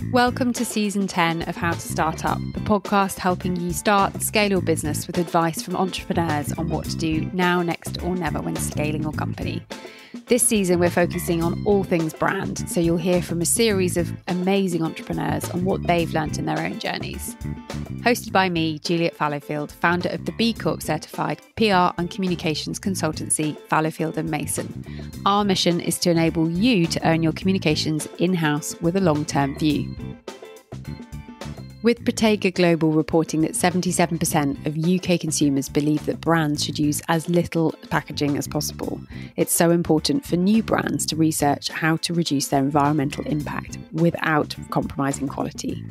Welcome to Season 10 of How to Start Up, the podcast helping you start and scale your business with advice from entrepreneurs on what to do now, next, or never when scaling your company. This season, we're focusing on all things brand, so you'll hear from a series of amazing entrepreneurs on what they've learnt in their own journeys. Hosted by me, Juliet Fallowfield, founder of the B Corp certified PR and communications consultancy, Fallowfield & Mason. Our mission is to enable you to earn your communications in-house with a long-term view. With Protega Global reporting that 77% of UK consumers believe that brands should use as little packaging as possible, it's so important for new brands to research how to reduce their environmental impact without compromising quality.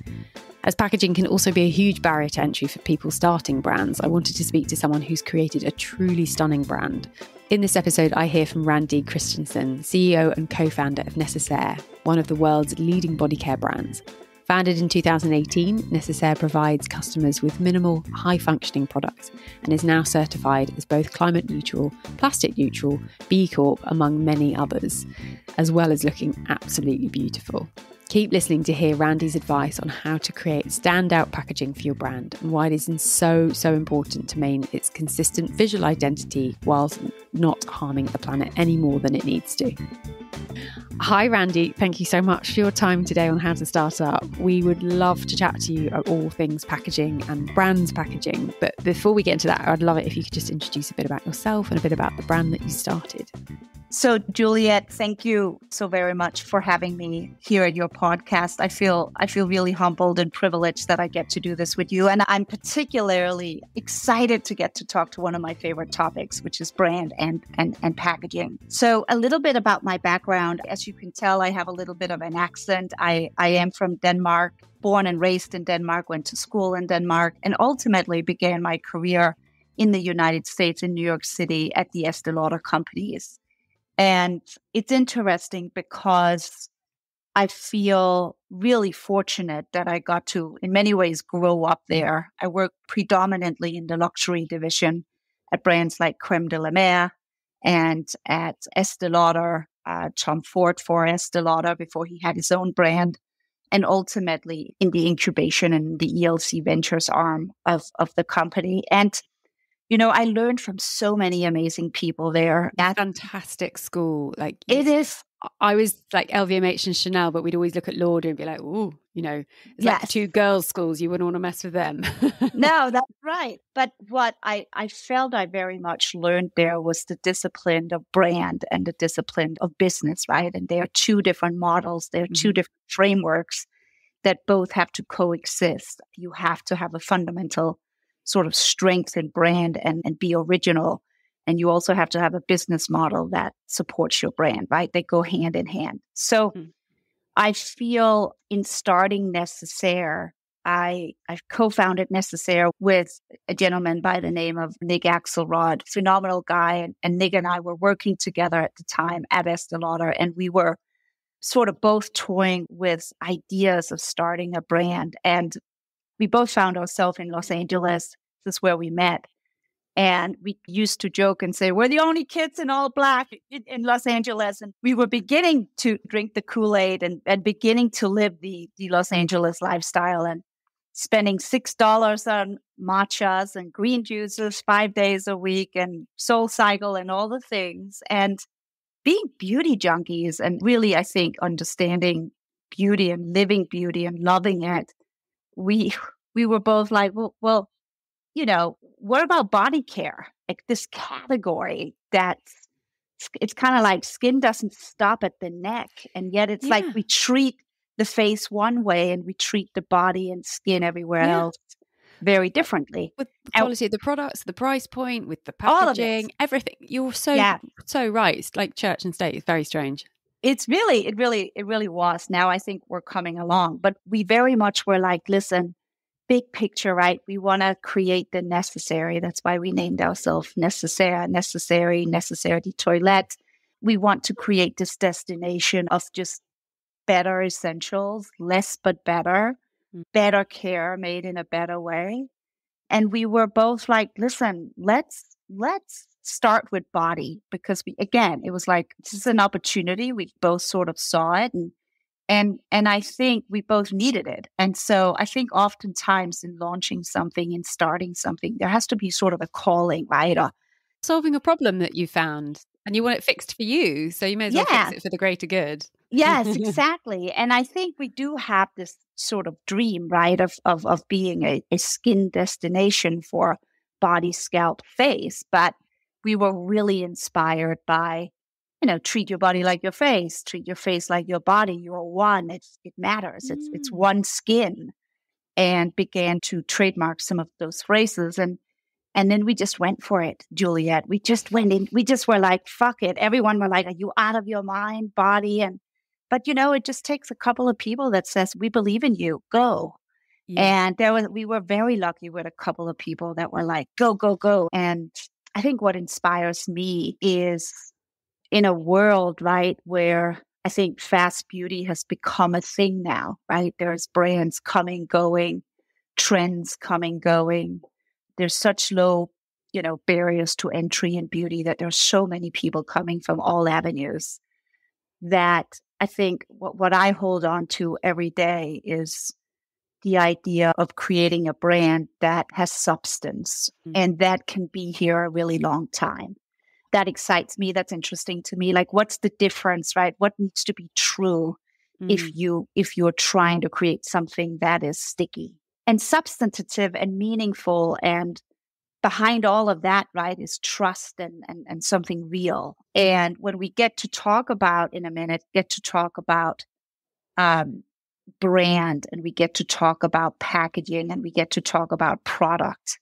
As packaging can also be a huge barrier to entry for people starting brands, I wanted to speak to someone who's created a truly stunning brand. In this episode, I hear from Randi Christiansen, CEO and co-founder of Néccessaire, one of the world's leading body care brands. Founded in 2018, Néccessaire provides customers with minimal, high-functioning products and is now certified as both climate neutral, plastic neutral, B Corp, among many others, as well as looking absolutely beautiful. Keep listening to hear Randi's advice on how to create standout packaging for your brand and why it is so important to maintain its consistent visual identity whilst not harming the planet any more than it needs to. Hi, Randi. Thank you so much for your time today on How to Start Up. We would love to chat to you about all things packaging and brands packaging. But before we get into that, I'd love it if you could just introduce a bit about yourself and a bit about the brand that you started. So, Juliet, thank you so very much for having me here at your podcast. I feel really humbled and privileged that I get to do this with you. And I'm particularly excited to get to talk to one of my favorite topics, which is brand and packaging. So a little bit about my background. As you can tell, I have a little bit of an accent. I am from Denmark, born and raised in Denmark, went to school in Denmark, and ultimately began my career in the United States, in New York City, at the Estée Lauder companies. And it's interesting because I feel really fortunate that I got to, in many ways, grow up there. I worked predominantly in the luxury division at brands like Crème de la Mer and at Estée Lauder, Tom Ford for Estée Lauder before he had his own brand, and ultimately in the incubation and the ELC Ventures arm of the company. And you know, I learned from so many amazing people there. Fantastic school. Like it is. I was like LVMH and Chanel, but we'd always look at Lauder and be like, ooh, you know, it's like the two girls' schools. You wouldn't want to mess with them. No, that's right. But what I felt I very much learned there was the discipline of brand and the discipline of business, right? And there are two different models. There are two different frameworks that both have to coexist. You have to have a fundamental sort of strength in brand and be original. And you also have to have a business model that supports your brand, right? They go hand in hand. So I feel in starting Néccessaire, I've co-founded Néccessaire with a gentleman by the name of Nick Axelrod, phenomenal guy. And Nick and I were working together at the time at Estée Lauder, and we were sort of both toying with ideas of starting a brand. And we both found ourselves in Los Angeles. This is where we met. And we used to joke and say, we're the only kids in all black in Los Angeles. And we were beginning to drink the Kool-Aid and beginning to live the Los Angeles lifestyle and spending $6 on matchas and green juices 5 days a week and Soul Cycle and all the things. And being beauty junkies and really, I think, understanding beauty and living beauty and loving it. We were both like, well, you know, what about body care? Like this category it's kind of like skin doesn't stop at the neck. And yet it's like we treat the face one way and we treat the body and skin everywhere else very differently. With the quality of the products, the price point, with the packaging, everything. You're so right. It's like church and state. It's very strange. It really was. Now I think we're coming along, but we very much were like, listen, big picture, right? We want to create the necessary. That's why we named ourselves Néccessaire, Nécessaire de Toilette. We want to create this destination of just better essentials, less but better, better care made in a better way. And we were both like, listen, let's start with body, because it was like, this is an opportunity. We both sort of saw it, and And I think we both needed it. And so I think oftentimes in launching something, in starting something, there has to be sort of a calling, right? Or, solving a problem that you found and you want it fixed for you. So you may as well fix it for the greater good. Yes, exactly. And I think we do have this sort of dream, right, of being a skin destination for body, scalp, face. But we were really inspired by, treat your body like your face, treat your face like your body. You're one. It matters. It's one skin, and began to trademark some of those phrases. And then we just went for it, Juliet. We just went in. We just were like, fuck it. Everyone were like, are you out of your mind, body? But it just takes a couple of people that says, we believe in you, go. Yeah. And we were very lucky with a couple of people that were like, go, go, go. And I think what inspires me is in a world, right, where I think fast beauty has become a thing now, right? There's brands coming, going, trends coming, going. There's such low, barriers to entry in beauty that there's so many people coming from all avenues that I think what I hold on to every day is the idea of creating a brand that has substance and that can be here a really long time. That excites me. That's interesting to me. Like, what's the difference, right? What needs to be true if you're trying to create something that is sticky and substantive and meaningful, and behind all of that, right, is trust and something real. And when we get to talk about in a minute, brand, and we get to talk about packaging, and we get to talk about product,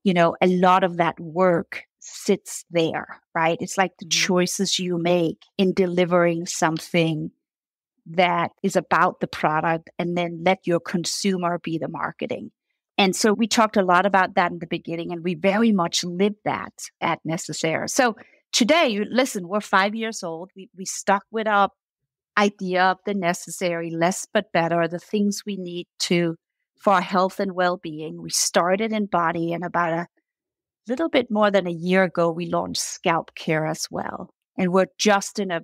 a lot of that work sits there, right? It's like the choices you make in delivering something that is about the product, and then let your consumer be the marketing. And so we talked a lot about that in the beginning, and we very much live that at Néccessaire. So today, listen, we're 5 years old. We stuck with our idea of the necessary, less but better, the things we need for our health and well-being. We started in body, and about a little bit more than a year ago, we launched scalp care as well. And we're just in a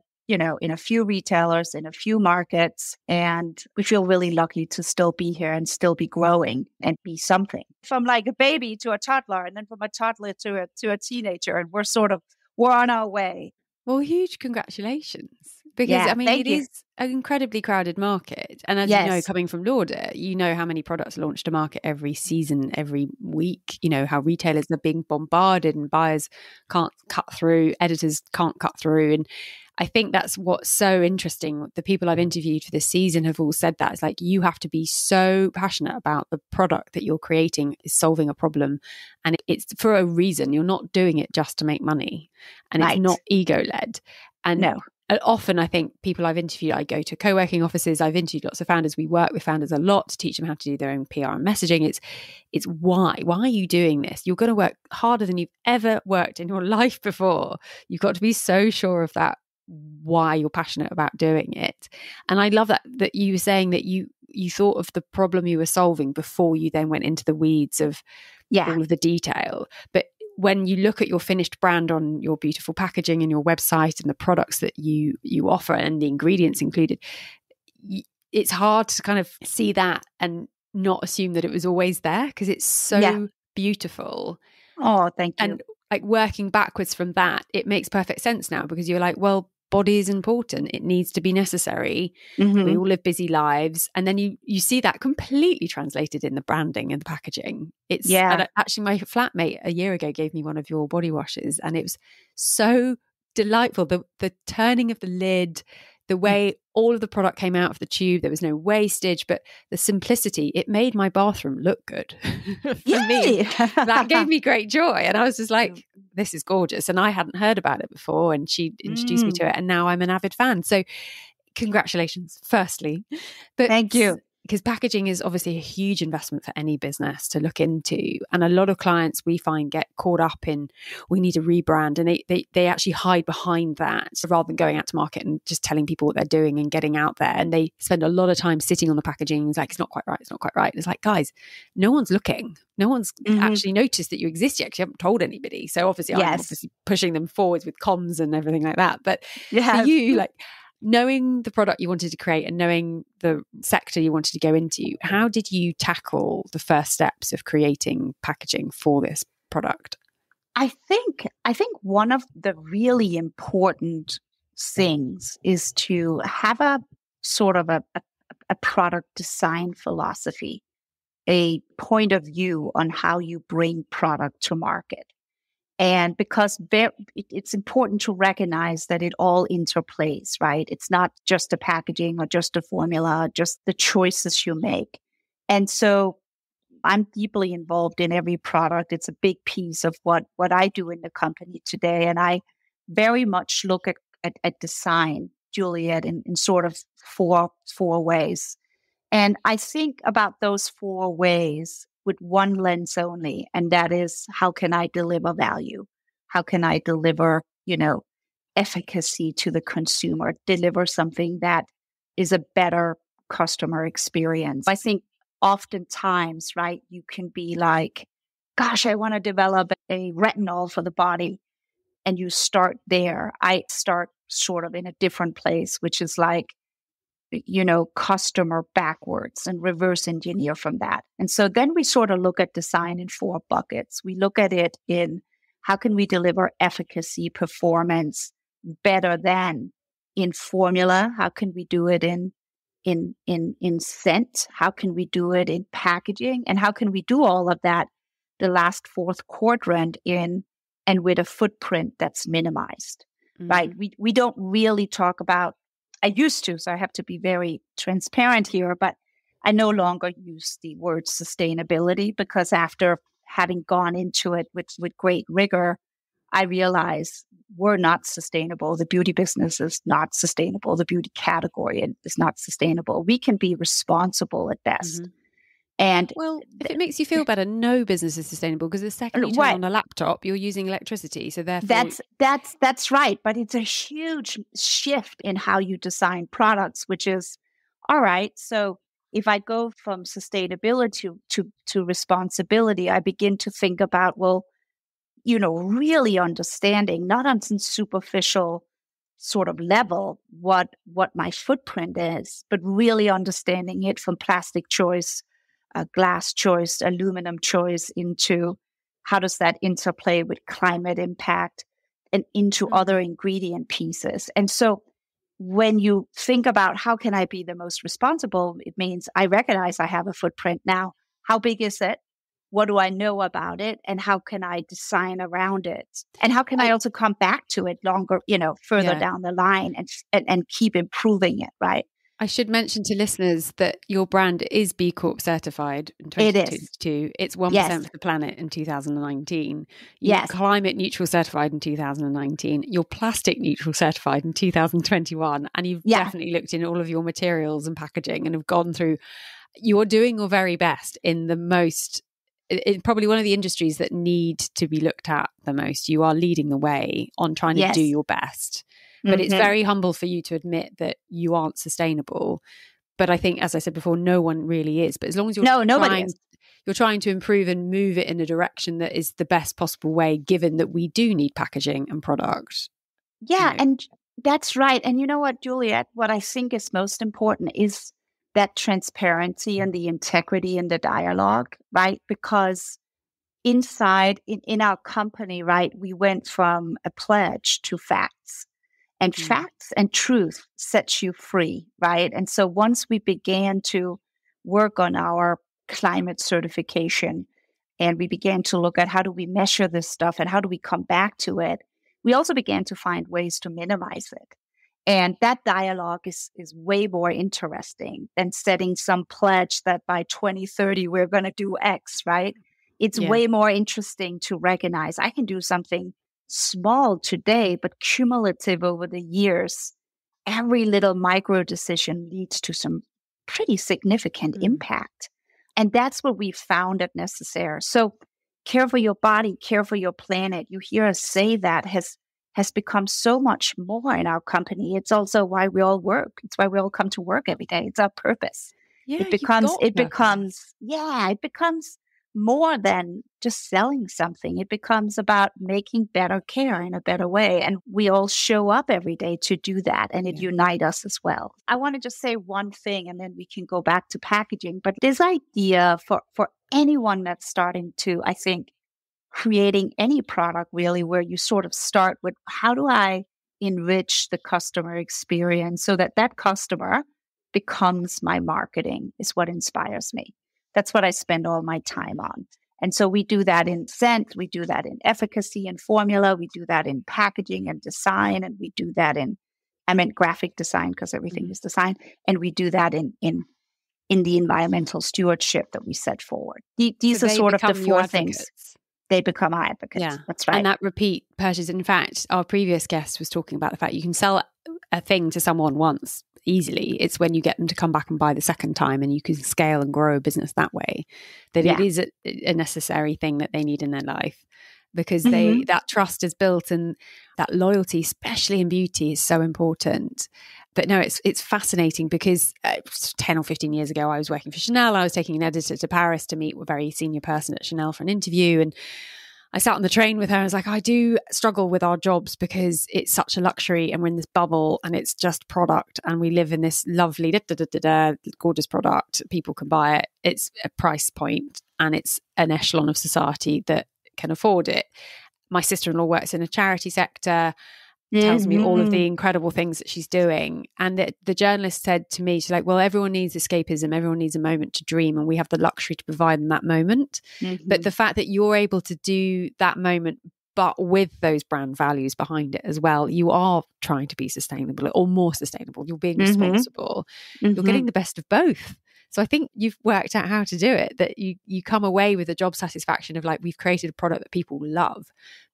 few retailers, in a few markets, and we feel really lucky to still be here and still be growing and be something. From like a baby to a toddler, and then from a toddler to a teenager, and we're on our way. Well, huge congratulations. Because, it is an incredibly crowded market. And as you know, coming from Lauder, you know how many products launch to market every season, every week. You know how retailers are being bombarded and buyers can't cut through, editors can't cut through. And I think that's what's so interesting. The people I've interviewed for this season have all said that. It's like, you have to be so passionate about the product that you're creating is solving a problem. And it's for a reason. You're not doing it just to make money. And it's not ego-led. And no. Often, I think people I've interviewed, I go to co-working offices, I've interviewed lots of founders. We work with founders a lot to teach them how to do their own PR and messaging. It's why are you doing this? You're going to work harder than you've ever worked in your life before. You've got to be so sure of that, why you're passionate about doing it. And I love that you were saying that you thought of the problem you were solving before you then went into the weeds of all of the detail. But when you look at your finished brand on your beautiful packaging and your website and the products that you offer and the ingredients included, it's hard to kind of see that and not assume that it was always there, because it's so beautiful. Oh, thank you. And like working backwards from that, it makes perfect sense now, because you're like, well, body is important. It needs to be necessary. We all live busy lives. And then you see that completely translated in the branding and the packaging. And actually, my flatmate a year ago gave me one of your body washes, and it was so delightful. The turning of the lid, the way all of the product came out of the tube, there was no wastage, but the simplicity, it made my bathroom look good for me. That gave me great joy. And I was just like, this is gorgeous. And I hadn't heard about it before, and she introduced me to it, and now I'm an avid fan. So congratulations, firstly. But thank you. Because packaging is obviously a huge investment for any business to look into. And a lot of clients we find get caught up in, we need a rebrand, and they actually hide behind that rather than going out to market and just telling people what they're doing and getting out there. And they spend a lot of time sitting on the packaging. It's like, it's not quite right. It's not quite right. And it's like, guys, no one's looking. No one's actually noticed that you exist yet, because you haven't told anybody. So obviously I'm obviously pushing them forwards with comms and everything like that. But for you, like, Knowing the product you wanted to create and knowing the sector you wanted to go into, how did you tackle the first steps of creating packaging for this product? I think one of the really important things is to have a sort of a product design philosophy, a point of view on how you bring product to market. And because it's important to recognize that it all interplays, right? It's not just the packaging or just the formula, just the choices you make. And so I'm deeply involved in every product. It's a big piece of what I do in the company today. And I very much look at design, Juliet, in sort of four ways. And I think about those 4 ways with one lens only, and that is, how can I deliver value? How can I deliver, efficacy to the consumer, deliver something that is a better customer experience? I think oftentimes, right, you can be like, gosh, I want to develop a retinol for the body. And you start there. I start sort of in a different place, which is like, customer backwards and reverse engineer from that. And so then we sort of look at design in 4 buckets. We look at it in, how can we deliver efficacy, performance better than in formula? How can we do it in scent? How can we do it in packaging? And how can we do all of that, the last 4th quadrant, in and with a footprint that's minimized, right? We don't really talk about, I used to, so I have to be very transparent here, but I no longer use the word sustainability, because after having gone into it with great rigor, I realize we're not sustainable. The beauty business is not sustainable. The beauty category is not sustainable. We can be responsible at best. And well, if it makes you feel better, no business is sustainable, because the second you turn on a laptop, you're using electricity. So therefore, that's right. But it's a huge shift in how you design products, which is, all right, so if I go from sustainability to responsibility, I begin to think about, well, really understanding, not on some superficial sort of level, what my footprint is, but really understanding it from plastic choice, glass choice, aluminum choice, into how does that interplay with climate impact and into other ingredient pieces. And so when you think about how can I be the most responsible, it means I recognize I have a footprint now. How big is it? What do I know about it? And how can I design around it? And how can I also come back to it longer, further down the line and keep improving it, right? I should mention to listeners that your brand is B Corp certified in 2022. It's 1% for the planet in 2019. You're climate neutral certified in 2019. You're plastic neutral certified in 2021. And you've definitely looked in all of your materials and packaging and have gone through. You're doing your very best in probably one of the industries that need to be looked at the most. You are leading the way on trying to do your best. But it's very humble for you to admit that you aren't sustainable. But I think, as I said before, no one really is. But as long as you're trying to improve and move it in a direction that is the best possible way, given that we do need packaging and product. Yeah, and that's right. And you know what, Juliet, what I think is most important is that transparency and the integrity in the dialogue, right? Because inside, in our company, right, we went from a pledge to facts. And facts and truth sets you free, right? And so once we began to work on our climate certification and we began to look at how do we measure this stuff and how do we come back to it, we also began to find ways to minimize it. And that dialogue is way more interesting than setting some pledge that by 2030 we're going to do X, right? It's way more interesting to recognize I can do something small today, but cumulative over the years. Every little micro decision leads to some pretty significant impact. And that's what we found at Néccessaire. So care for your body, care for your planet. You hear us say that has become so much more in our company. It's also why we all work. It's why we all come to work every day. It's our purpose. Yeah, it becomes more than just selling something. It becomes about making better care in a better way. And we all show up every day to do that, and it unites us as well. I want to just say one thing, and then we can go back to packaging. But this idea for anyone that's starting to, I think, creating any product really, where you sort of start with, how do I enrich the customer experience so that that customer becomes my marketing, is what inspires me. That's what I spend all my time on. And so we do that in scent, we do that in efficacy and formula, we do that in packaging and design, and we do that I meant graphic design because everything is design, and we do that in the environmental stewardship that we set forward. These are sort of the four things. They become our advocates. Yeah, that's right. And that repeat purchase. In fact, our previous guest was talking about the fact you can sell a thing to someone once easily. It's when you get them to come back and buy the second time, and you can scale and grow a business that way, that it is a necessary thing that they need in their life, because that trust is built, and that loyalty, especially in beauty, is so important. But no, it's fascinating because 10 or 15 years ago, I was working for Chanel. I was taking an editor to Paris to meet a very senior person at Chanel for an interview. And I sat on the train with her. I was like, I do struggle with our jobs because it's such a luxury, and we're in this bubble, and it's just product, and we live in this lovely, gorgeous product. People can buy it. It's a price point, and it's an echelon of society that can afford it. My sister-in-law works in a charity sector, tells me all of the incredible things that she's doing. And the journalist said to me, she's like, well, everyone needs escapism. Everyone needs a moment to dream, and we have the luxury to provide them that moment. But the fact that you're able to do that moment, but with those brand values behind it as well, you are trying to be sustainable, or more sustainable. You're being responsible. You're getting the best of both. So I think you've worked out how to do it, that you come away with a job satisfaction of like, we've created a product that people love,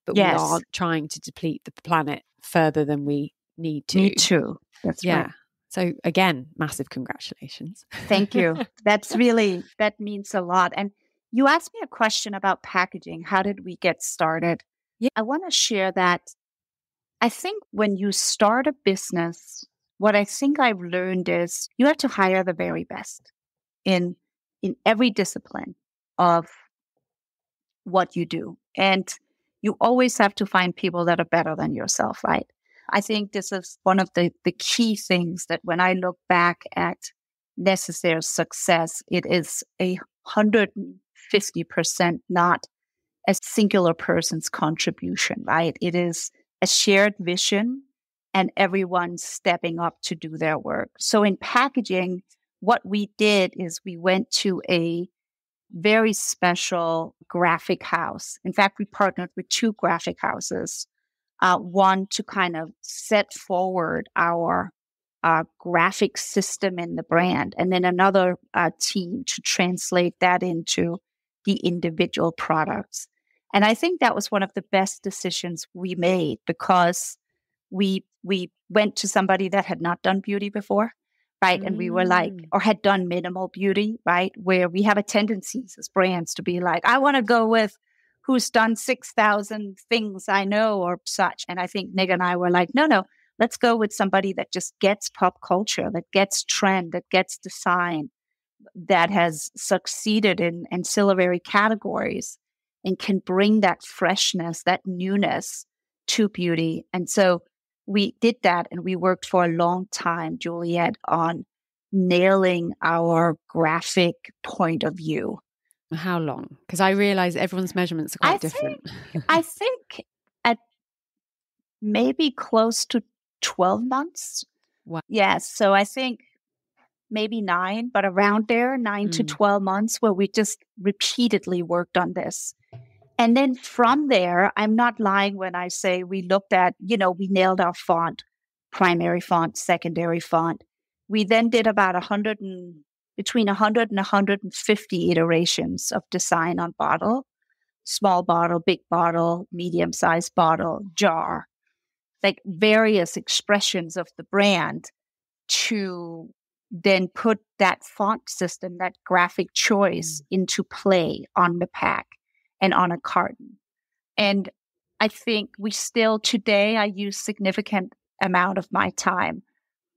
but we aren't trying to deplete the planet further than we need to. Me too. That's right. So again, massive congratulations. Thank you. That means a lot. And you asked me a question about packaging. How did we get started? Yeah. I want to share that I think when you start a business, what I think I've learned is you have to hire the very best in every discipline of what you do. And you always have to find people that are better than yourself, right? I think this is one of the key things that when I look back at Nécessaire's success, it is 150% not a singular person's contribution, right? It is a shared vision and everyone stepping up to do their work. So in packaging, what we did is we went to a very special graphic house. In fact, we partnered with 2 graphic houses. One to kind of set forward our graphic system in the brand, and then another team to translate that into the individual products. And I think that was one of the best decisions we made, because we went to somebody that had not done beauty before. Right. And we were like, or had done minimal beauty, right? Where we have a tendency as brands to be like, I want to go with who's done 6,000 things I know or such. And I think Nick and I were like, no, let's go with somebody that just gets pop culture, that gets trend, that gets design, that has succeeded in ancillary categories and can bring that freshness, that newness to beauty. And so we did that, and we worked for a long time, Juliet, on nailing our graphic point of view. How long? Because I realize everyone's measurements are quite different. I think at maybe close to 12 months. Wow. Yes. So I think maybe 9, but around there, 9 to 12 months, where we just repeatedly worked on this. And then from there, I'm not lying when I say we looked at, we nailed our font, primary font, secondary font. We then did about between 100 and 150 iterations of design on bottle, small bottle, big bottle, medium-sized bottle, jar, like various expressions of the brand, to then put that font system, that graphic choice into play on the pack and on a carton. And I think we still today, I use significant amount of my time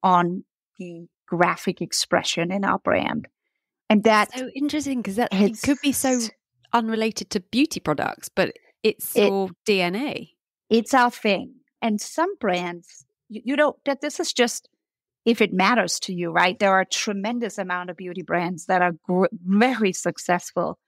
on the graphic expression in our brand. And that's so interesting, because that it could be so unrelated to beauty products, but it's your DNA. It's our thing. And some brands, you know, that this is just if it matters to you, right? There are a tremendous amount of beauty brands that are very successful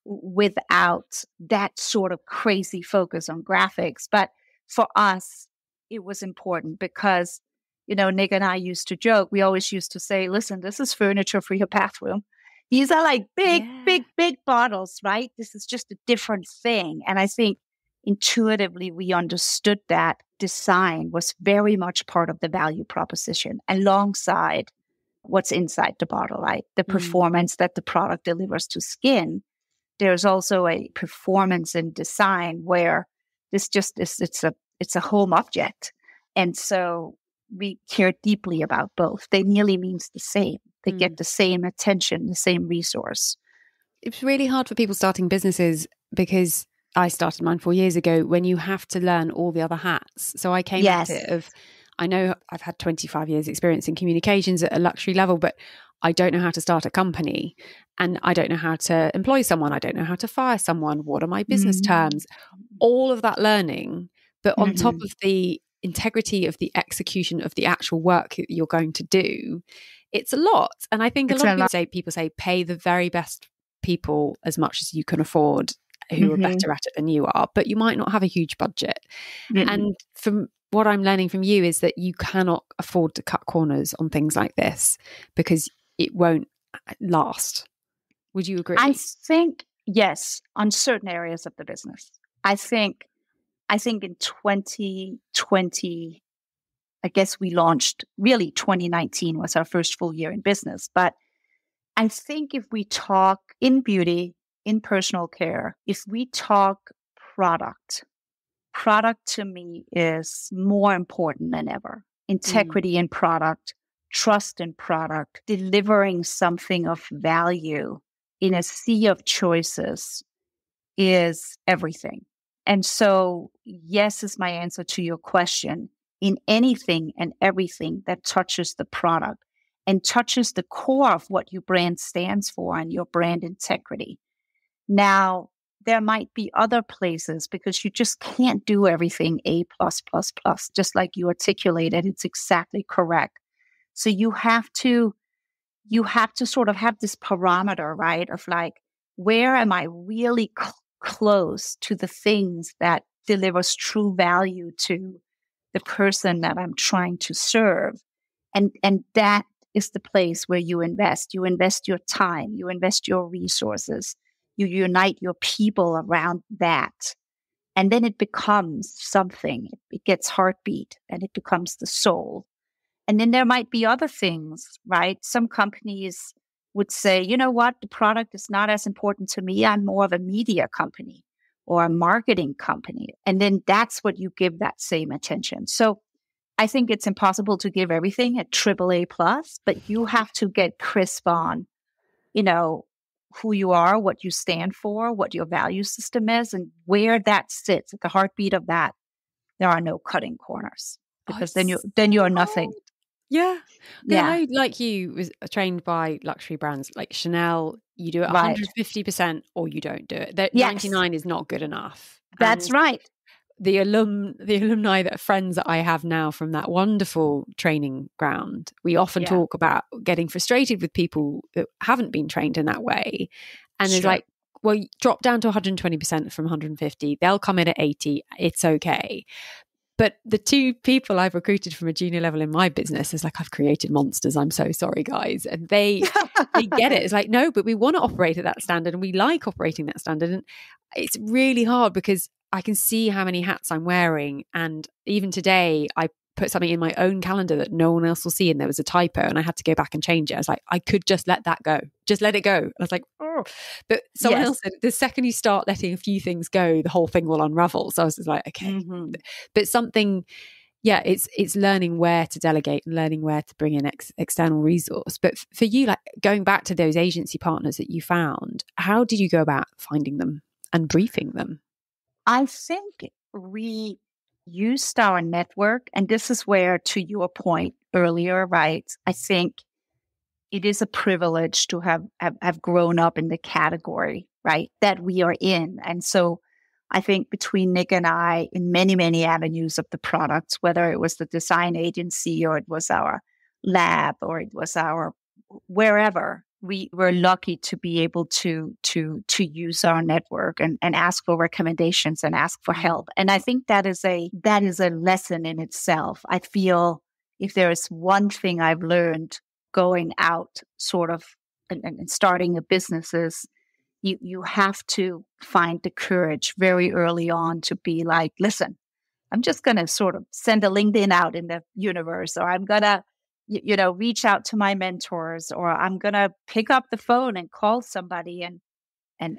without that sort of crazy focus on graphics. But for us, it was important because, you know, Nick and I used to joke. We always used to say, listen, this is furniture for your bathroom. These are like big bottles, right? This is just a different thing. And I think intuitively we understood that design was very much part of the value proposition alongside what's inside the bottle, right? The performance that the product delivers to skin. There's also a performance in design where this just is, it's a home object. And so we care deeply about both. They nearly means the same. They get the same attention, the same resource. It's really hard for people starting businesses because I started mine 4 years ago when you have to learn all the other hats. So I came at it I know I've had 25 years experience in communications at a luxury level, but I don't know how to start a company and I don't know how to employ someone. I don't know how to fire someone. What are my business terms? All of that learning, but on top of the integrity of the execution of the actual work that you're going to do, it's a lot. And I think a lot of people say pay the very best people as much as you can afford who are better at it than you are, but you might not have a huge budget. And from what I'm learning from you is that you cannot afford to cut corners on things like this because it won't last. Would you agree? I think, yes, on certain areas of the business. I think in 2020, I guess we launched, really 2019 was our first full year in business. But I think if we talk in beauty, in personal care, if we talk product to me is more important than ever. Integrity in product, trust in product, delivering something of value in a sea of choices is everything. And so, yes, is my answer to your question. In anything and everything that touches the product and touches the core of what your brand stands for and your brand integrity. Now, there might be other places because you just can't do everything A+++, just like you articulated. It's exactly correct. So you have to sort of have this parameter, right? Of like, where am I really close to the things that delivers true value to the person that I'm trying to serve? And that is the place where you invest. You invest your time, you invest your resources, you unite your people around that. And then it becomes something. It gets heartbeat and it becomes the soul. And then there might be other things, right? Some companies would say, you know what, the product is not as important to me. I'm more of a media company or a marketing company. And then that's what you give that same attention. So I think it's impossible to give everything at AAA+, but you have to get crisp on, you know, who you are, what you stand for, what your value system is, and where that sits at the heartbeat of that. There are no cutting corners because then you're nothing. Yeah. I, like you, was trained by luxury brands like Chanel. You do it 150% or you don't do it. 99 is not good enough. That's right. The alumni that are friends that I have now from that wonderful training ground, we often talk about getting frustrated with people that haven't been trained in that way. And it's like, well, drop down to 120% from 150. They'll come in at 80. It's okay. But the two people I've recruited from a junior level in my business is like, I've created monsters. I'm so sorry, guys. And they get it. It's like, no, but we want to operate at that standard and we like operating that standard. And it's really hard because I can see how many hats I'm wearing. And even today, I put something in my own calendar that no one else will see. And there was a typo and I had to go back and change it. I was like, I could just let that go. Just let it go. And I was like, oh. But someone else said, the second you start letting a few things go, the whole thing will unravel. So I was just like, okay. But something, it's learning where to delegate and learning where to bring in external resource. But for you, like going back to those agency partners that you found, how did you go about finding them and briefing them? I think we used our network, and this is where, to your point earlier, right? I think it is a privilege to have grown up in the category right, that we are in. And so I think between Nick and I, in many, many avenues of the products, whether it was the design agency or it was our lab or it was our wherever, we were lucky to be able to use our network and ask for recommendations and ask for help. And I think that is a lesson in itself. I feel if there is one thing I've learned going out sort of and starting a business is you have to find the courage very early on to be like, listen, I'm just going to sort of send a LinkedIn out in the universe, or I'm going to, reach out to my mentors, or I'm going to pick up the phone and call somebody and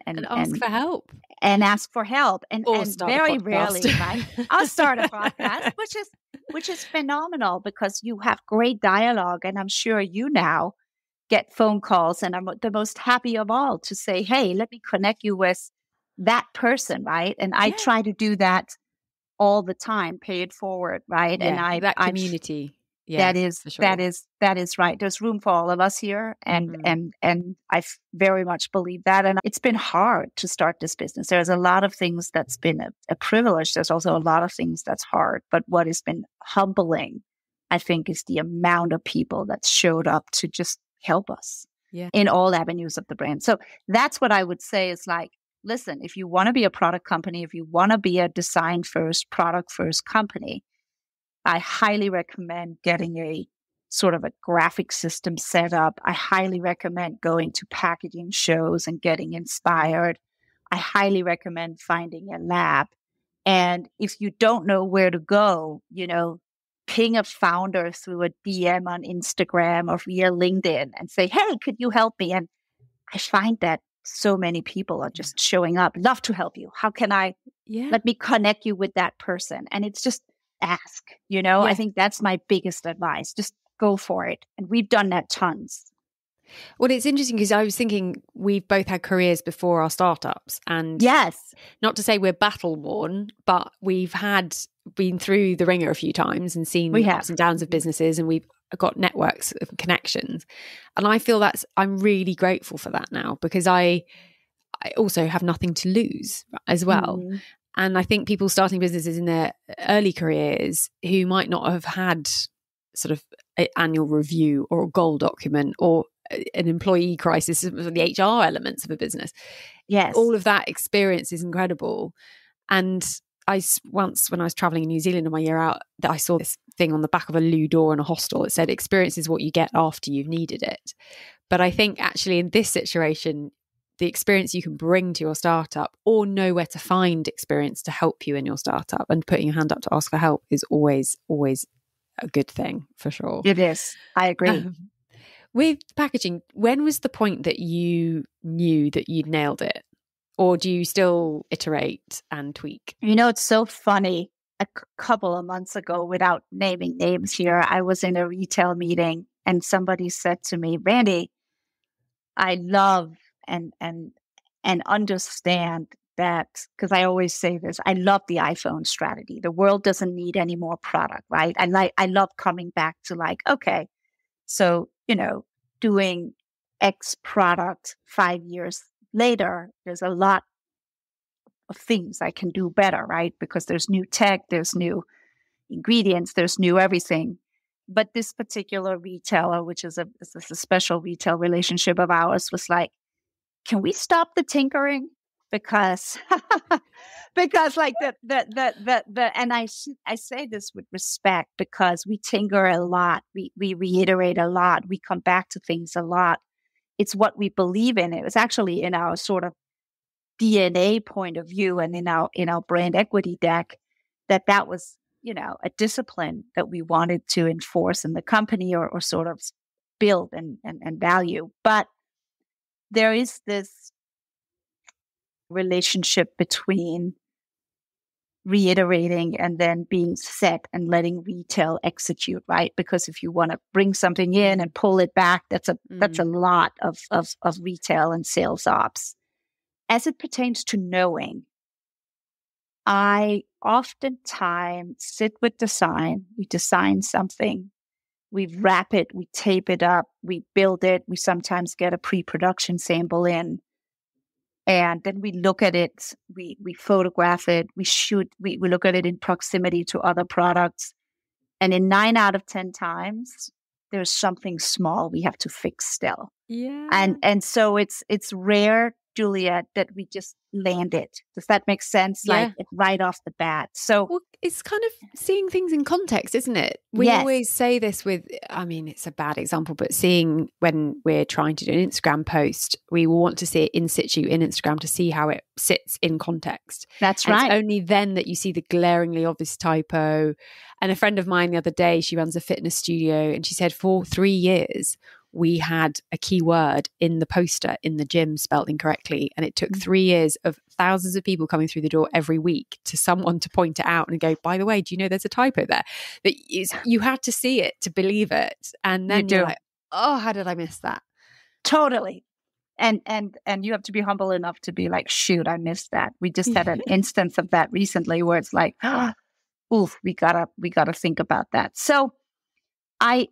ask for help. And ask for help. And very rarely, right? I'll start a podcast, which is phenomenal because you have great dialogue. And I'm sure you now get phone calls, and I'm the most happy of all to say, hey, let me connect you with that person, right? And I try to do that all the time, pay it forward, right? Yeah, and that community. Yeah, that is right. There's room for all of us here. And I very much believe that. And it's been hard to start this business. There's a lot of things that's been a privilege. There's also a lot of things that's hard. But what has been humbling, I think, is the amount of people that showed up to just help us in all avenues of the brand. So that's what I would say is like, listen, if you want to be a product company, if you want to be a design first, product first company, I highly recommend getting a sort of a graphic system set up. I highly recommend going to packaging shows and getting inspired. I highly recommend finding a lab. And if you don't know where to go, ping a founder through a DM on Instagram or via LinkedIn and say, hey, could you help me? And I find that so many people are just showing up. Love to help you. How can I let me connect you with that person? And it's just ask, I think that's my biggest advice. Just go for it. And we've done that tons. Well, it's interesting because I was thinking we've both had careers before our startups, and not to say we're battle worn, but we've been through the ringer a few times and seen the ups and downs of businesses, and we've got networks of connections. And I feel I'm really grateful for that now, because I also have nothing to lose as well. Mm-hmm. And I think people starting businesses in their early careers who might not have had sort of an annual review or a goal document or an employee crisis, the HR elements of a business. Yes. All of that experience is incredible. And once when I was traveling in New Zealand on my year out, that I saw this thing on the back of a loo door in a hostel that said, experience is what you get after you've needed it. But I think actually in this situation, the experience you can bring to your startup, or know where to find experience to help you in your startup, and putting your hand up to ask for help is always a good thing, for sure. It is. I agree. With packaging, when was the point that you knew that you'd nailed it? Or do you still iterate and tweak? It's so funny. A couple of months ago, without naming names here, I was in a retail meeting and somebody said to me, Randi, I love and understand that, because I always say this, I love the iPhone strategy. The world doesn't need any more product, right? I love coming back to like, okay, so, doing X product 5 years later, there's a lot of things I can do better, right? Because there's new tech, there's new ingredients, there's new everything. But this particular retailer, which is a special retail relationship of ours, was like, can we stop the tinkering? Because like and I say this with respect, because we tinker a lot, we reiterate a lot, we come back to things a lot. It's what we believe in. It was actually in our sort of DNA point of view and in our brand equity deck that was, a discipline that we wanted to enforce in the company or sort of build and value. But there is this relationship between reiterating and then being set and letting retail execute, right? Because if you want to bring something in and pull it back, that's a lot of retail and sales ops. As it pertains to knowing, I oftentimes sit with design. We design something, we wrap it, we tape it up, we build it, we sometimes get a pre-production sample in. And then we look at it, we photograph it, we look at it in proximity to other products. And in 9 out of 10 times, there's something small we have to fix still. Yeah. And so it's rare, Juliet, that we just land it. Does that make sense? Yeah. Like right off the bat. So well, it's kind of seeing things in context, isn't it? We always say this with, I mean, it's a bad example, but seeing when we're trying to do an Instagram post, we will want to see it in situ in Instagram to see how it sits in context. That's and right. It's only then that you see the glaringly obvious typo. And a friend of mine the other day, she runs a fitness studio, and she said for 3 years, we had a keyword in the poster in the gym spelled incorrectly. And it took 3 years of thousands of people coming through the door every week to someone to point it out and go, by the way, do you know there's a typo there? But you had to see it to believe it. And then you're like, oh, how did I miss that? Totally. And you have to be humble enough to be like, shoot, I missed that. We just had an instance of that recently where it's like, oof, we gotta think about that. So I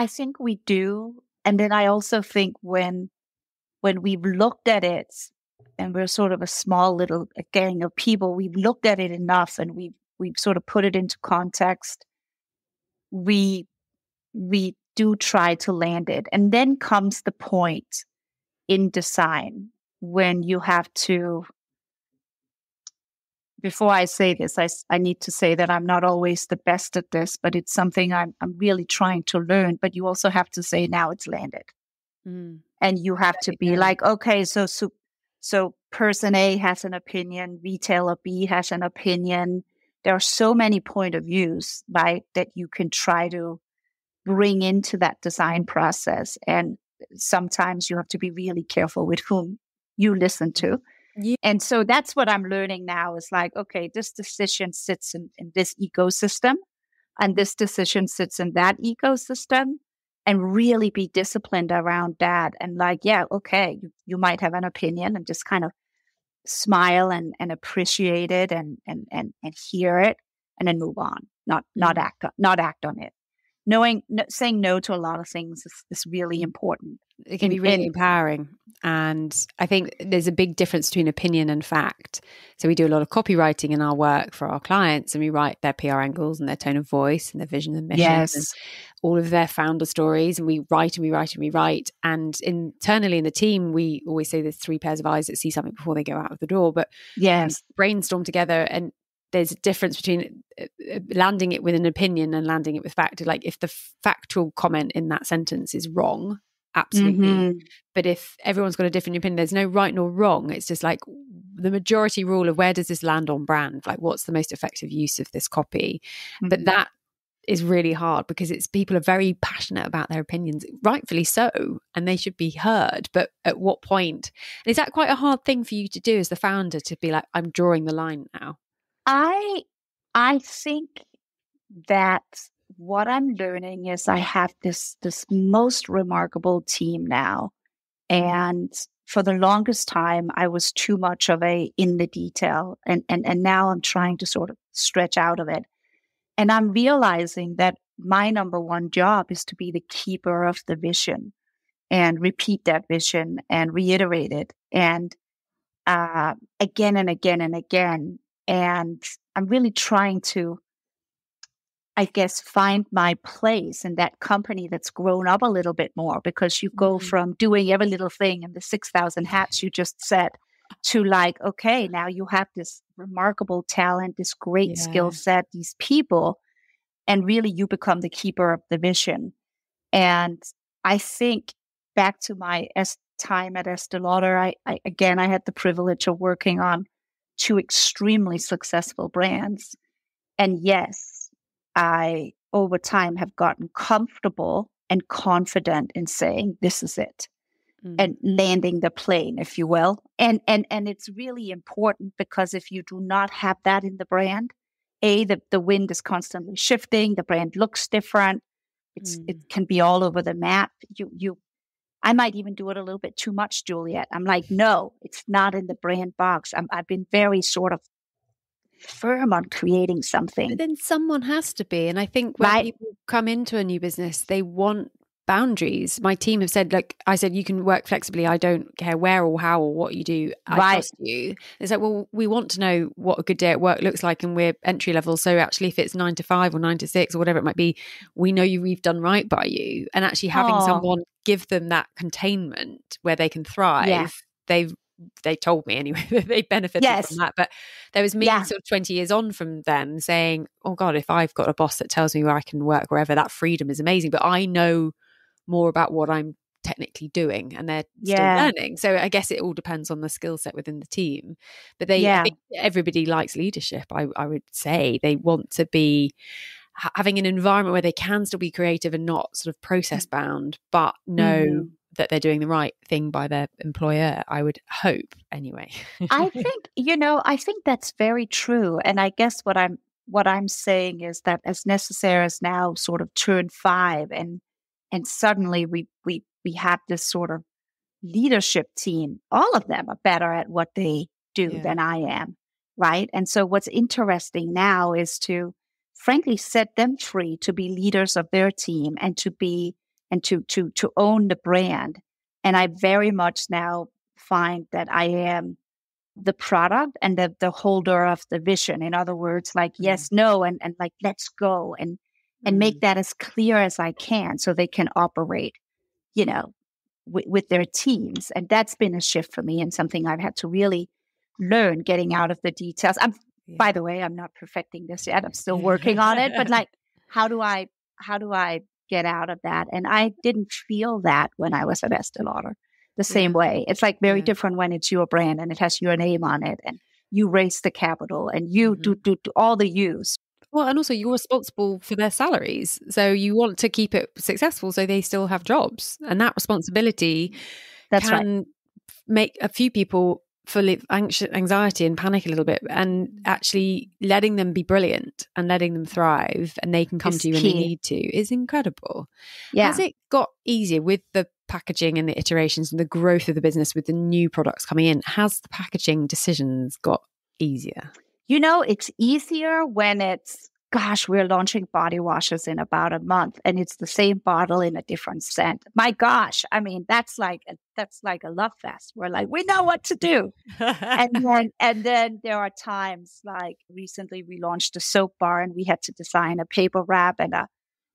think we do. And then I also think when we've looked at it and we're sort of a small little gang of people, we've looked at it enough and we've sort of put it into context. We do try to land it. And then comes the point in design when you have to, before I say this, I need to say that I'm not always the best at this, but it's something I'm really trying to learn. But you also have to say, now it's landed. And you have to be like, okay, so person A has an opinion, retailer B has an opinion. There are so many point of views, right, that you can try to bring into that design process. And sometimes you have to be really careful with whom you listen to. Yeah. And so that's what I'm learning now is like, okay, this decision sits in this ecosystem and this decision sits in that ecosystem, and really be disciplined around that. And like, yeah, okay, you might have an opinion and just kind of smile and appreciate it and hear it and then move on, not act on it. Saying no to a lot of things is really important. It can be really empowering. And I think there's a big difference between opinion and fact. So we do a lot of copywriting in our work for our clients, and we write their PR angles and their tone of voice and their vision and mission and all of their founder stories. And we write and we write and we write. And internally in the team, we always say there's 3 pairs of eyes that see something before they go out of the door. But we brainstorm together, and there's a difference between landing it with an opinion and landing it with fact. Like if the factual comment in that sentence is wrong, absolutely. But if everyone's got a different opinion, there's no right nor wrong. It's just like the majority rule of where does this land on brand? Like what's the most effective use of this copy? But that is really hard because people are very passionate about their opinions, rightfully so, and they should be heard. But at what point? And is that quite a hard thing for you to do as the founder, to be like, I'm drawing the line now? I think that what I'm learning is I have this most remarkable team now. And for the longest time, I was too much of a in the detail. And now I'm trying to sort of stretch out of it. And I'm realizing that my number one job is to be the keeper of the vision and repeat that vision and reiterate it. And again and again and again. And I'm really trying to, I guess, find my place in that company that's grown up a little bit more, because you go from doing every little thing and the 6,000 hats you just said to like, okay, now you have this remarkable talent, this great skill set, these people, and really you become the keeper of the vision. And I think back to my time at Estee Lauder, I had the privilege of working on 2 extremely successful brands. And yes, I, over time, have gotten comfortable and confident in saying, this is it, and landing the plane, if you will. And it's really important, because if you do not have that in the brand, the wind is constantly shifting, the brand looks different, it can be all over the map. I might even do it a little bit too much, Juliet. I'm like, no, it's not in the brand box. I've been very sort of firm on creating something. But then someone has to be. And I think when people come into a new business, they want boundaries. My team have said, like I said, you can work flexibly. I don't care where or how or what you do. I trust you. It's like, well, we want to know what a good day at work looks like, and we're entry level. So actually, if it's 9 to 5 or 9 to 6 or whatever it might be, we know we've done right by you. And actually having someone give them that containment where they can thrive, they told me anyway that they benefited from that. But there was me sort of 20 years on from them saying, oh God, if I've got a boss that tells me where I can work wherever, that freedom is amazing. But I know more about what I'm technically doing, and they're still learning. So I guess it all depends on the skill set within the team. But I think everybody likes leadership. I would say they want to be having an environment where they can still be creative and not sort of process bound, but know that they're doing the right thing by their employer, I would hope anyway. I think that's very true. And I guess what I'm saying is that as Néccessaire is now sort of turned 5, and suddenly we have this sort of leadership team, all of them are better at what they do than I am. Right. And so what's interesting now is to frankly set them free to be leaders of their team and to own the brand. And I very much now find that I am the product and the holder of the vision. In other words, like yes, no, and like let's go and make that as clear as I can so they can operate, with their teams. And that's been a shift for me and something I've had to really learn, getting out of the details. By the way, I'm not perfecting this yet. I'm still working on it. But like, how do I get out of that? And I didn't feel that when I was at Estée Lauder the same way. It's like very different when it's your brand and it has your name on it and you raise the capital and you do all the use. Well, and also you're responsible for their salaries. So you want to keep it successful so they still have jobs. And that responsibility can make a few people full of anxiety and panic a little bit, and actually letting them be brilliant and letting them thrive and they can come to you when they need to is incredible. Has it got easier with the packaging and the iterations and the growth of the business with the new products coming in? Has the packaging decisions got easier? It's easier when it's, gosh, we're launching body washes in about a month and it's the same bottle in a different scent. My gosh. I mean, that's like a love fest. We're like, we know what to do. and then there are times like recently we launched a soap bar and we had to design a paper wrap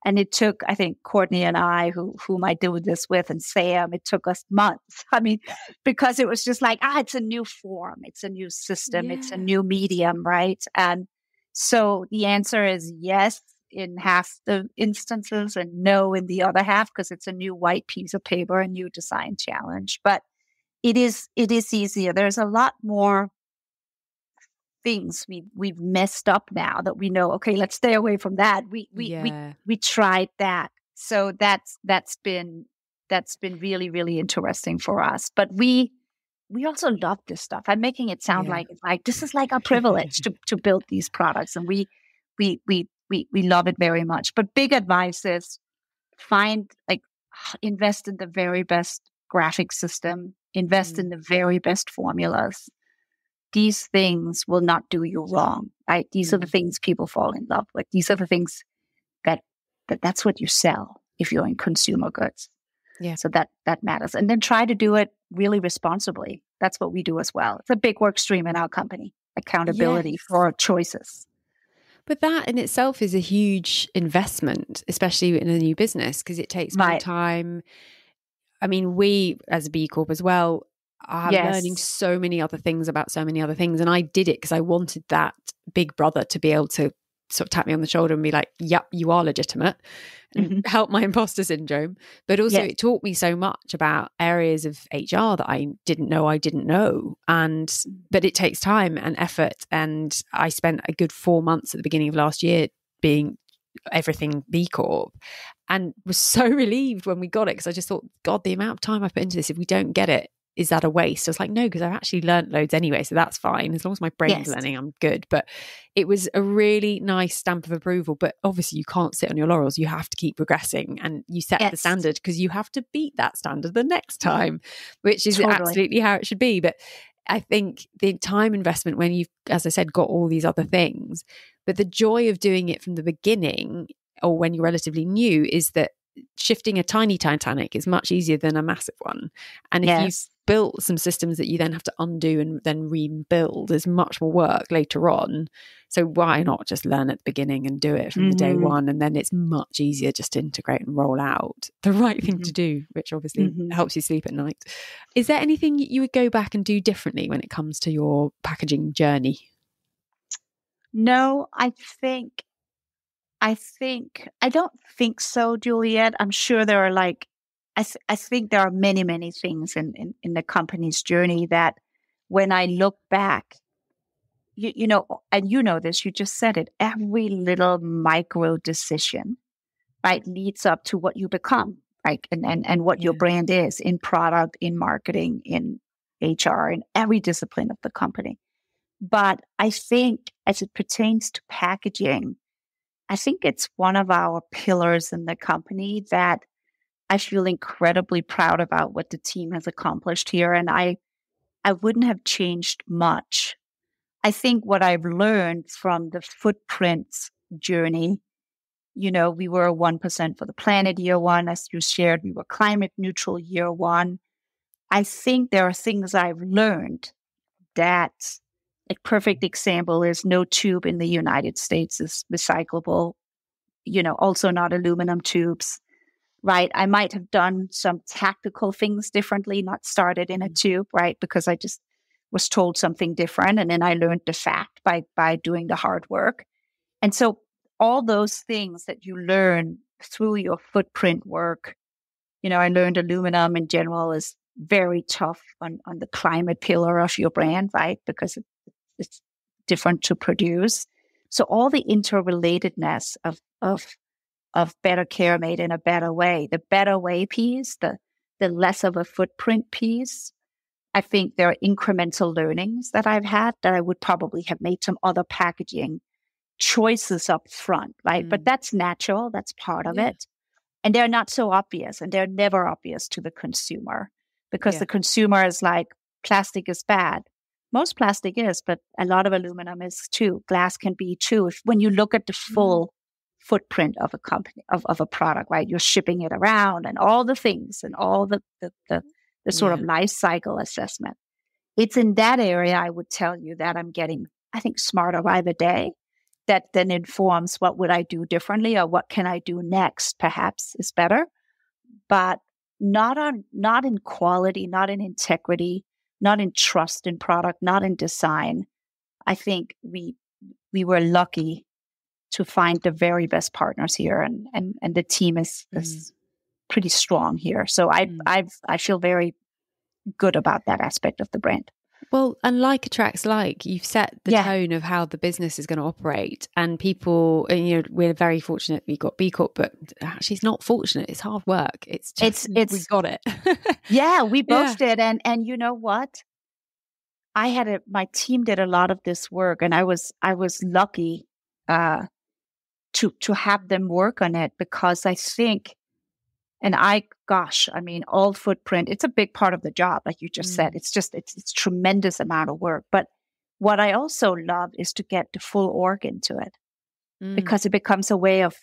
and it took, I think, Courtney and I, whom I do this with, and Sam, it took us months. I mean, because it was just like, it's a new form. It's a new system. It's a new medium, right? And so the answer is yes in half the instances and no in the other half, because it's a new white piece of paper, a new design challenge. But it is easier. There's a lot more things we've messed up now that we know, okay, let's stay away from that. We tried that. So that's been really, really interesting for us. But we also love this stuff. I'm making it sound like this is like a privilege to build these products, and we love it very much. But big advice is invest in the very best graphic system, invest in the very best formulas. These things will not do you wrong, right? These are the things people fall in love with. These are the things that's what you sell if you're in consumer goods. Yeah. So that matters. And then try to do it really responsibly. That's what we do as well. It's a big work stream in our company, accountability for choices. But that in itself is a huge investment, especially in a new business, because it takes more time. I mean, we as a B Corp as well are learning so many other things about so many other things. And I did it because I wanted that big brother to be able to sort of tap me on the shoulder and be like, yep, you are legitimate, and help my imposter syndrome. But also it taught me so much about areas of HR that I didn't know. But it takes time and effort. And I spent a good 4 months at the beginning of last year being everything B Corp, and was so relieved when we got it, because I just thought, God, the amount of time I put into this, if we don't get it, is that a waste? I was like, no, because I've actually learned loads anyway, so that's fine. As long as my brain's learning, I'm good. But it was a really nice stamp of approval. But obviously you can't sit on your laurels. You have to keep progressing, and you set the standard because you have to beat that standard the next time, which is absolutely how it should be. But I think the time investment when you've, as I said, got all these other things, but the joy of doing it from the beginning or when you're relatively new is that shifting a tiny Titanic is much easier than a massive one. And if you've built some systems that you then have to undo and then rebuild, there's much more work later on. So why not just learn at the beginning and do it from the day one? And then it's much easier just to integrate and roll out the right thing to do, which obviously helps you sleep at night. Is there anything you would go back and do differently when it comes to your packaging journey? No, I don't think so, Juliet. I'm sure there are I think there are many, many things in the company's journey that when I look back, you know, and you know this, you just said it, every little micro decision, right, leads up to what you become, right? And what your brand is in product, in marketing, in HR, in every discipline of the company. But I think as it pertains to packaging, I think it's one of our pillars in the company that I feel incredibly proud about what the team has accomplished here. And I wouldn't have changed much. I think what I've learned from the footprint journey, you know, we were 1% for the planet year one. As you shared, we were climate neutral year one. I think there are things I've learned that a perfect example is no tube in the United States is recyclable, you know, also not aluminum tubes, right? I might have done some tactical things differently, not started in a tube, right? Because I just was told something different. And then I learned the fact by doing the hard work. And so all those things that you learn through your footprint work, you know, I learned aluminum in general is very tough on the climate pillar of your brand, right? Because it's different to produce. So all the interrelatedness of better care made in a better way, the better way piece, the less of a footprint piece, I think there are incremental learnings that I've had that I would probably have made some other packaging choices up front, right? But that's natural. That's part of it. And they're not so obvious, and they're never obvious to the consumer because the consumer is like, plastic is bad. Most plastic is, but a lot of aluminum is too. Glass can be too. When you look at the full footprint of a company, of a product, right? You're shipping it around and all the things and all the sort of life cycle assessment. It's in that area, I would tell you, that I'm getting, I think, smarter by the day. That then informs what would I do differently or what can I do next, perhaps is better, but not in quality, not in integrity, not in trust in product, not in design. I think we were lucky to find the very best partners here, and the team is pretty strong here. So I feel very good about that aspect of the brand. Well, and like attracts like, you've set the tone of how the business is going to operate, and people, you know, we're very fortunate we got B Corp, but actually it's not fortunate. It's hard work. It's just, we got it. Yeah, we both did. And you know what? My team did a lot of this work, and I was lucky to have them work on it, because I think, all footprint, it's a big part of the job, like you just said. It's tremendous amount of work. But what I also love is to get the full org into it, because it becomes a way it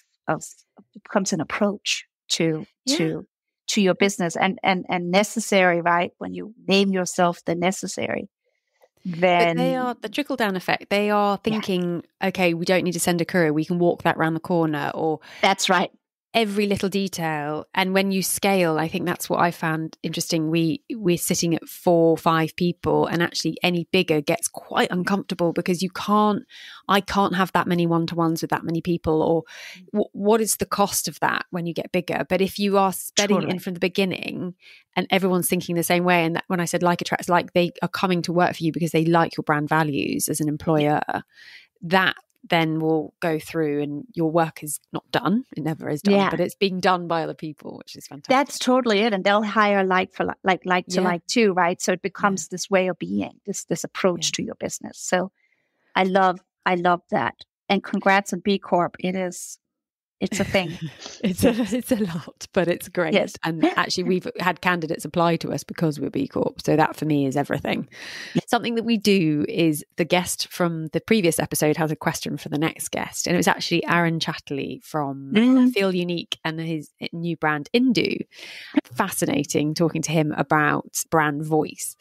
becomes an approach to your business and necessary, right? When you name yourself the necessary, then. But they are the trickle down effect. They are thinking, okay, we don't need to send a courier. We can walk that round the corner, or that's right. Every little detail. And when you scale, I think that's what I found interesting. We're sitting at 4 or 5 people, and actually any bigger gets quite uncomfortable, because I can't have that many one-to-ones with that many people, or what is the cost of that when you get bigger? But if you are bedding in from the beginning and everyone's thinking the same way, and that, when I said like attracts like, they are coming to work for you because they like your brand values as an employer, that then will go through, and your work is not done. It never is done, but it's being done by other people, which is fantastic. That's totally it. And they'll hire like to like too, right? So it becomes this way of being, this approach to your business. So I love that. And congrats on B Corp. It's It's a thing. It's a lot, but it's great. Yes. And actually, we've had candidates apply to us because we're B Corp. So that for me is everything. Something that we do is the guest from the previous episode has a question for the next guest. And it was actually Aaron Chatterley from Feel Unique and his new brand Indu. Fascinating talking to him about brand voice.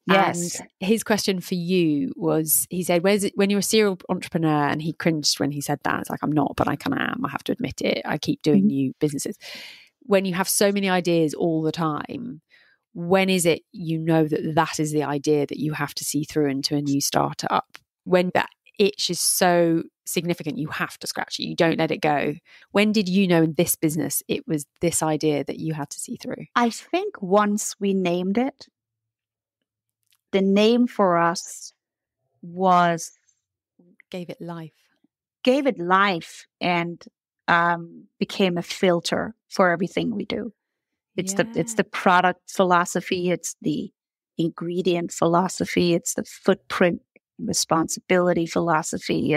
Yes. And his question for you was, he said, "Where's it when you're a serial entrepreneur?" And he cringed when he said that. It's like, I'm not, but I kind of am. I have to admit it. I keep doing new businesses. When you have so many ideas all the time, when is it you know that that is the idea that you have to see through into a new startup? When that itch is so significant, you have to scratch it. You don't let it go. When did you know in this business it was this idea that you had to see through? I think once we named it, the name for us was Gave it life and became a filter for everything we do. It's the product philosophy, it's the ingredient philosophy, it's the footprint responsibility philosophy.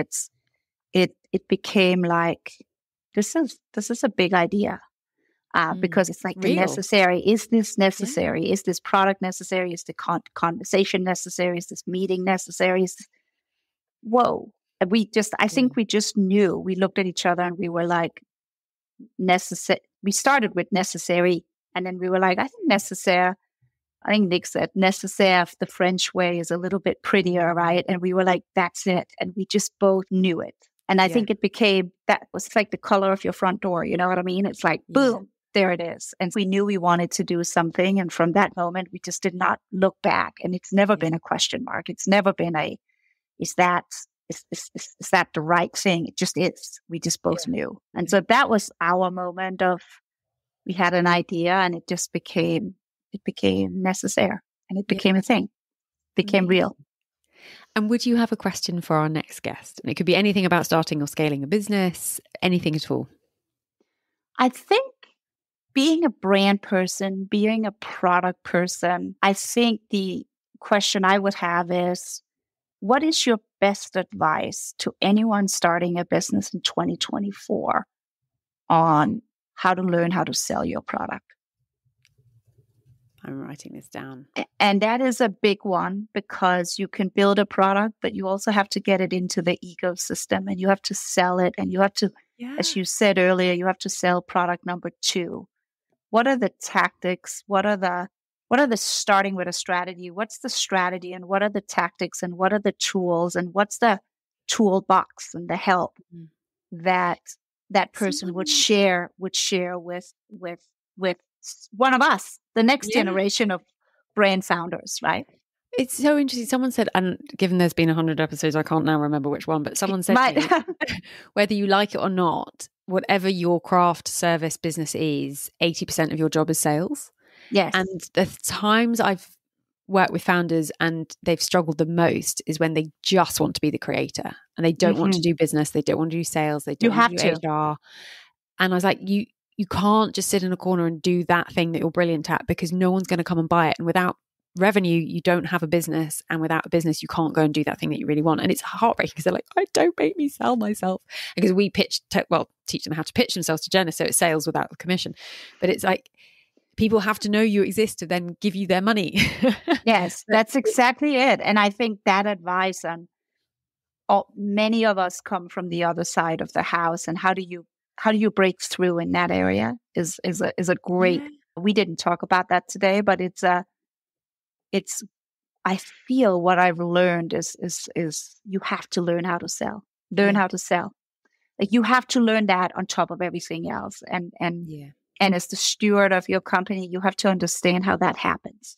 It became like this is a big idea. Because it's like the necessary. Is this necessary? Is this product necessary? Is the conversation necessary? Is this meeting necessary? Whoa. And I think we just knew. We looked at each other and we were like, necessary. We started with necessary and then we were like, I think necessaire. I think Nick said necessaire, the French way, is a little bit prettier, right? And we were like, that's it. And we just both knew it. And I think it became, that was like the color of your front door. You know what I mean? It's like, boom. There it is. And we knew we wanted to do something. And from that moment, we just did not look back. And it's never been a question mark. It's never been is that the right thing? It just is. We just both knew. And so that was our moment of, we had an idea and it just became necessary and it became a thing, became real. And would you have a question for our next guest? And it could be anything about starting or scaling a business, anything at all. I think, being a brand person, being a product person, I think the question I would have is, what is your best advice to anyone starting a business in 2024 on how to learn how to sell your product? I'm writing this down. And that is a big one because you can build a product, but you also have to get it into the ecosystem and you have to sell it. And you have to, as you said earlier, you have to sell product number 2. What are the tactics? What are the starting with a strategy? What's the strategy and what are the tactics and what are the tools and what's the toolbox and the help that person would share with one of us, the next generation of brand founders, right? It's so interesting. Someone said, and given there's been 100 episodes, I can't now remember which one, but someone said to me, whether you like it or not, whatever your craft service business is, 80% of your job is sales. Yes. And the times I've worked with founders and they've struggled the most is when they just want to be the creator and they don't want to do business. They don't want to do sales. They don't want to do HR. And I was like, you can't just sit in a corner and do that thing that you're brilliant at because no one's going to come and buy it. And without revenue, you don't have a business, and without a business, you can't go and do that thing that you really want. And it's heartbreaking because they're like, I don't make me sell myself, because we teach them how to pitch themselves to Jenna, so it's sales without the commission. But it's like people have to know you exist to then give you their money. Yes, that's exactly it. And I think that advice on many of us come from the other side of the house, and how do you break through in that area is a great. We didn't talk about that today, but I feel what I've learned is you have to learn how to sell. How to sell. Like you have to learn that on top of everything else. And as the steward of your company, you have to understand how that happens.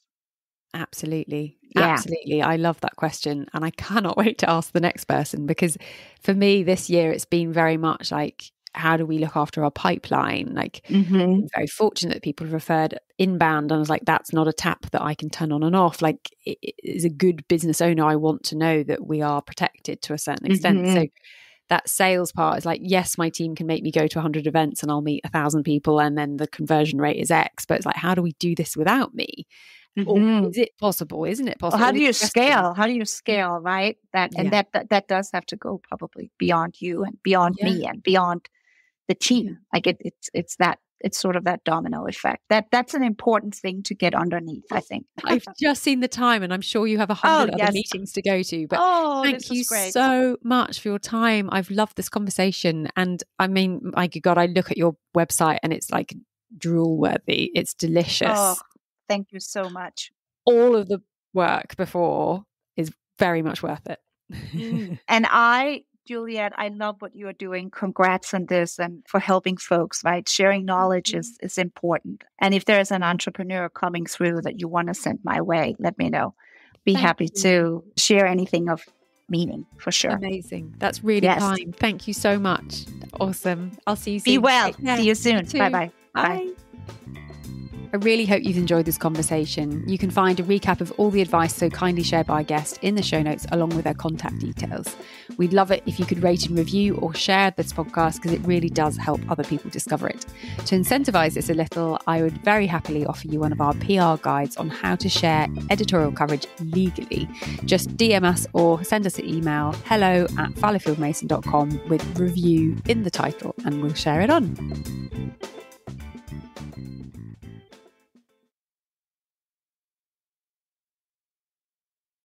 Absolutely. Yeah. Absolutely. I love that question. And I cannot wait to ask the next person, because for me this year, it's been very much like, how do we look after our pipeline? Like, I'm very fortunate that people have referred inbound. And I was like, that's not a tap that I can turn on and off. Like, as a good business owner, I want to know that we are protected to a certain extent. So that sales part is like, yes, my team can make me go to 100 events and I'll meet 1,000 people and then the conversion rate is X. But it's like, how do we do this without me? Or is it possible? Isn't it possible? Well, how do you scale? How do you scale, right? That does have to go probably beyond you and beyond me and beyond the team. Like it's sort of that domino effect. That's an important thing to get underneath, I think. I've just seen the time, and I'm sure you have 100 other meetings to go to. But thank you so much for your time. I've loved this conversation. And I mean, my God, I look at your website and it's like drool worthy. It's delicious. Oh, thank you so much. All of the work before is very much worth it. And Juliet, I love what you are doing. Congrats on this and for helping folks, right? Sharing knowledge is important. And if there's an entrepreneur coming through that you want to send my way, let me know. Be happy to share anything of meaning, for sure. Amazing. That's really kind. Thank you so much. Awesome. I'll see you soon. Be well. See you soon. Bye-bye. Bye. I really hope you've enjoyed this conversation. You can find a recap of all the advice so kindly shared by our guest in the show notes, along with their contact details. We'd love it if you could rate and review or share this podcast, because it really does help other people discover it. To incentivize this a little, I would very happily offer you one of our PR guides on how to share editorial coverage legally. Just DM us or send us an email, hello@fallowfieldmason.com, with review in the title, and we'll share it on.